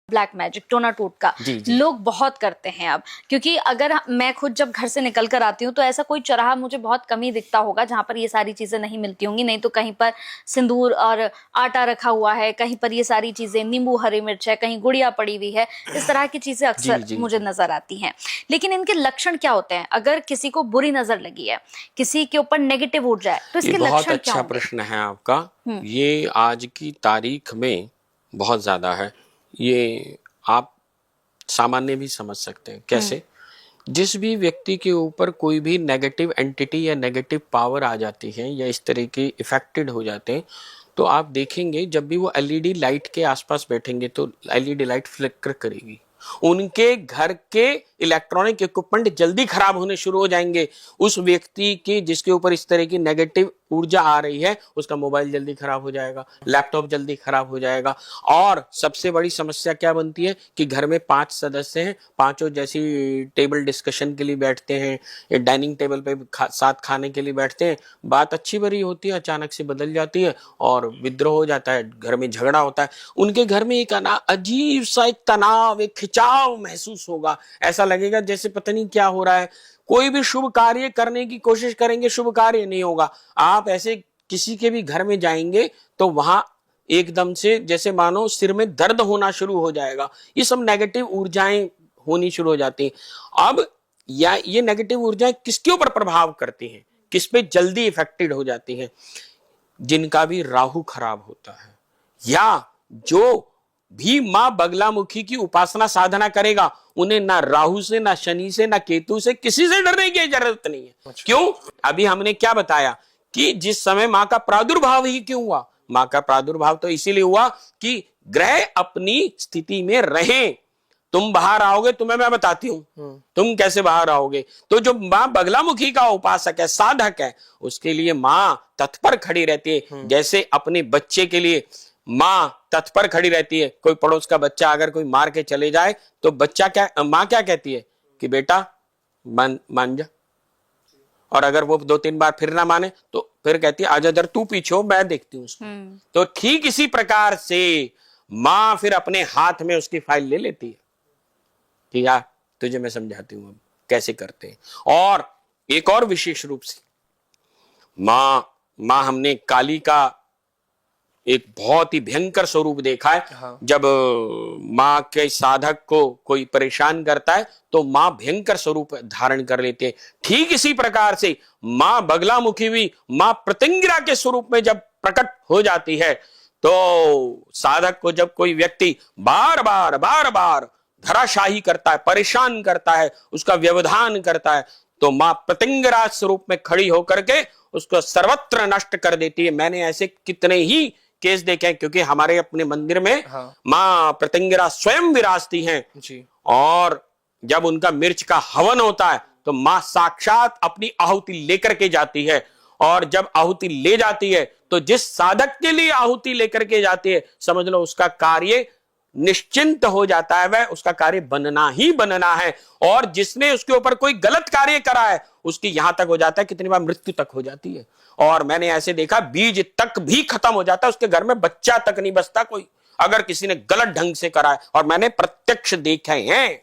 Black magic, टोना टोटका लोग बहुत करते हैं अब, क्योंकि अगर मैं खुद जब घर से निकल कर आती हूँ तो ऐसा कोई चौराहा मुझे बहुत कम ही दिखता होगा जहां पर ये सारी चीजें नहीं मिलती होंगी। नहीं तो कहीं पर सिंदूर और आटा रखा हुआ है, कहीं पर ये सारी चीजें, नींबू हरी मिर्च है, कहीं गुड़िया पड़ी हुई है, इस तरह की चीजें अक्सर मुझे नजर आती हैं। लेकिन इनके लक्षण क्या होते हैं? अगर किसी को बुरी नजर लगी है, किसी के ऊपर नेगेटिव ऊर्जा है, तो इसके लक्षण क्या होंगे? बहुत अच्छा प्रश्न है आपका। ये आज की तारीख में बहुत ज्यादा है। ये आप सामान्य भी समझ सकते हैं। कैसे? जिस भी व्यक्ति के ऊपर कोई भी नेगेटिव एंटिटी या नेगेटिव पावर आ जाती है या इस तरह के इफेक्टेड हो जाते हैं, तो आप देखेंगे जब भी वो एलईडी लाइट के आसपास बैठेंगे तो एलईडी लाइट फ्लिकर करेगी। उनके घर के इलेक्ट्रॉनिक इक्विपमेंट जल्दी खराब होने शुरू हो जाएंगे। उस व्यक्ति की जिसके ऊपर इस तरह की नेगेटिव ऊर्जा आ रही है, उसका मोबाइल जल्दी खराब हो जाएगा, लैपटॉप जल्दी खराब हो जाएगा। और सबसे बड़ी समस्या क्या बनती है कि घर में 5 सदस्य हैं, पांचों जैसी टेबल डिस्कशन के लिए बैठते हैं, डाइनिंग टेबल पे साथ खाने के लिए बैठते हैं, बात अच्छी भरी होती है, अचानक से बदल जाती है और विद्रोह हो जाता है, घर में झगड़ा होता है। उनके घर में एक अजीब सा एक तनाव, एक खिंचाव महसूस होगा। ऐसा लगेगा जैसे पता नहीं क्या हो रहा है। कोई भी शुभ कार्य करने की कोशिश करेंगे, शुभ कार्य नहीं होगा। आप ऐसे किसी के भी घर में जाएंगे तो वहां एकदम से जैसे मानो सिर में दर्द होना शुरू हो जाएगा। ये सब नेगेटिव ऊर्जाएं होनी शुरू हो जाती हैं। अब या ये नेगेटिव ऊर्जाएं किसके ऊपर प्रभाव करती हैं, किस पे जल्दी इफेक्टेड हो जाती हैं? जिनका भी राहु खराब होता है, या जो भी मां बगलामुखी की उपासना साधना करेगा, उन्हें ना राहु से, ना शनि से, ना केतु से, किसी से डरने की जरूरत नहीं है। अच्छा। क्यों? अभी हमने क्या बताया कि जिस समय मां का प्रादुर्भाव ही क्यों हुआ? मां का प्रादुर्भाव तो इसीलिए हुआ कि ग्रह अपनी स्थिति में रहें। तुम बाहर आओगे, तुम्हें मैं बताती हूं तुम कैसे बाहर आओगे। तो जो मां बगलामुखी का उपासक है, साधक है, उसके लिए मां तत्पर खड़ी रहती है। जैसे अपने बच्चे के लिए मां तत्पर खड़ी रहती है। कोई पड़ोस का बच्चा अगर कोई मार के चले जाए तो मां क्या कहती है कि बेटा मान जा। और अगर वो 2-3 बार फिर ना माने तो फिर कहती है आजा, दर तू पीछे हो, मैं देखती हूं उसको। तो ठीक इसी प्रकार से मां फिर अपने हाथ में उसकी फाइल ले लेती है कि यार तुझे मैं समझाती हूं अब कैसे करते हैं। और एक और विशेष रूप से मां हमने काली का एक बहुत ही भयंकर स्वरूप देखा है। हाँ। जब मां के साधक को कोई परेशान करता है तो मां भयंकर स्वरूप धारण कर लेती है। ठीक इसी प्रकार से मां बगलामुखी भी मां प्रत्यंगिरा के स्वरूप में जब प्रकट हो जाती है तो साधक को जब कोई व्यक्ति बार बार धराशाही करता है, परेशान करता है, उसका व्यवधान करता है, तो मां प्रत्यंगिरा स्वरूप में खड़ी होकर के उसको सर्वत्र नष्ट कर देती है। मैंने ऐसे कितने ही केस देखे हैं, क्योंकि हमारे अपने मंदिर में मां प्रत्यंगिरा स्वयं विराजती हैं जी। और जब उनका मिर्च का हवन होता है तो मां साक्षात अपनी आहुति लेकर के जाती है। और जब आहुति ले जाती है तो जिस साधक के लिए आहुति लेकर के जाती है, समझ लो उसका कार्य निश्चिंत हो जाता है, वह उसका कार्य बनना ही बनना है। और जिसने उसके ऊपर कोई गलत कार्य करा है उसकी यहां तक हो जाता है, कितनी बार मृत्यु तक हो जाती है। और मैंने ऐसे देखा बीज तक भी खत्म हो जाता है, उसके घर में बच्चा तक नहीं बचता कोई, अगर किसी ने गलत ढंग से करा है। और मैंने प्रत्यक्ष देखे हैं।